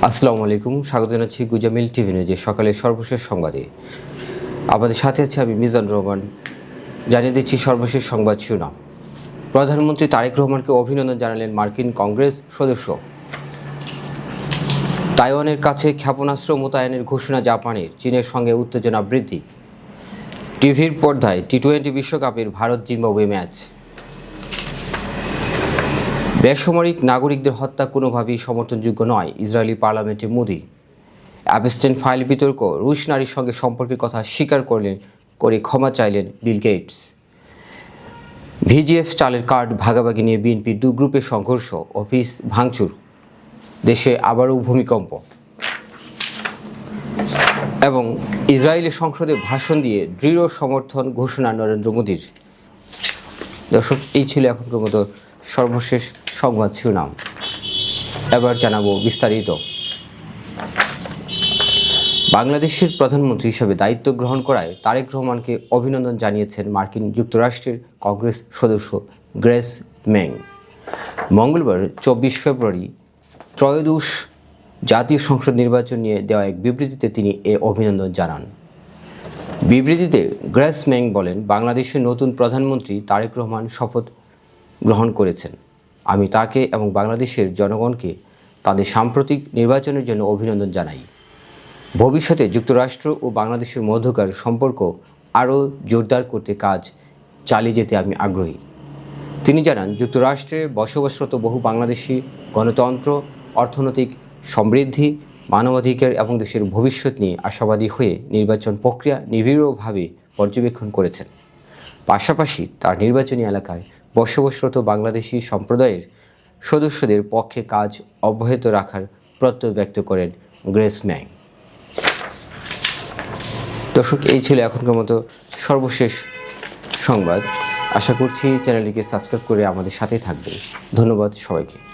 আসসালামু আলাইকুম, স্বাগত জানাচ্ছি গুজামিল টিভি নিউজের সকালের সর্বশেষ সংবাদে। আমাদের সাথে আছে আমি মিজানুর রহমান। জানিয়ে দিচ্ছি সর্বশেষ সংবাদ শিরোনাম। প্রধানমন্ত্রী তারেক রহমানকে অভিনন্দন জানালেন মার্কিন কংগ্রেস সদস্য। তাইওয়ানের কাছে ক্ষেপণাস্ত্র মোতায়েনের ঘোষণা জাপানের, চীনের সঙ্গে উত্তেজনা বৃদ্ধি। টিভির পর্দায় টি-20 বিশ্বকাপের ভারত জিম্বাবুয়ে ম্যাচ। বেসামরিক নাগরিকদের হত্যা কোনোভাবেই সমর্থনযোগ্য নয়, ইসরায়েলি পার্লামেন্টে মোদি। অ্যাপস্টেইন ফাইল বিতর্ক, রুশ নারীর সঙ্গে সম্পর্কের কথা স্বীকার করে ক্ষমা চাইলেন বিল গেটস। ভিজিএফ চালের কার্ড ভাগাভাগি নিয়ে বিএনপির দু গ্রুপের সংঘর্ষ, অফিস ভাঙচুর। দেশে আবারও ভূমিকম্প। এবং ইসরায়েলের সংসদে ভাষণ দিয়ে দৃঢ় সমর্থন ঘোষণা নরেন্দ্র মোদির। দর্শক, এই ছিল এখনকার মতো সর্বশেষ সংবাদ শিরোনাম। এবার জানাবো বিস্তারিত। বাংলাদেশের প্রধানমন্ত্রী হিসেবে দায়িত্ব গ্রহণ করায় তারেক রহমানকে অভিনন্দন জানিয়েছেন মার্কিন যুক্তরাষ্ট্রের কংগ্রেস সদস্য গ্রেস মেং। মঙ্গলবার 24 ফেব্রুয়ারি ত্রয়োদশ জাতীয় সংসদ নির্বাচন নিয়ে দেওয়া এক বিবৃতিতে তিনি এ অভিনন্দন জানান। বিবৃতিতে গ্রেস মেং বলেন, বাংলাদেশের নতুন প্রধানমন্ত্রী তারেক রহমান শপথ গ্রহণ করেছেন। আমি তাকে এবং বাংলাদেশের জনগণকে তাদের সাম্প্রতিক নির্বাচনের জন্য অভিনন্দন জানাই। ভবিষ্যতে যুক্তরাষ্ট্র ও বাংলাদেশের মধ্যকার সম্পর্ক আরও জোরদার করতে কাজ চালিয়ে যেতে আমি আগ্রহী। তিনি জানান, যুক্তরাষ্ট্রে বসবাসরত বহু বাংলাদেশি গণতন্ত্র, অর্থনৈতিক সমৃদ্ধি, মানবাধিকার এবং দেশের ভবিষ্যৎ নিয়ে আশাবাদী হয়ে নির্বাচন প্রক্রিয়া নিবিড়ভাবে পর্যবেক্ষণ করেছেন। পাশাপাশি তার নির্বাচনী এলাকায় বসবাসরত বাংলাদেশি সম্প্রদায়ের সদস্যদের পক্ষে কাজ অব্যাহত রাখার প্রত্যয় ব্যক্ত করেন গ্রেস ম্যাং। দর্শক, এই ছিল এখনকার মতো সর্বশেষ সংবাদ। আশা করছি চ্যানেলটিকে সাবস্ক্রাইব করে আমাদের সাথে থাকবেন। ধন্যবাদ সবাইকে।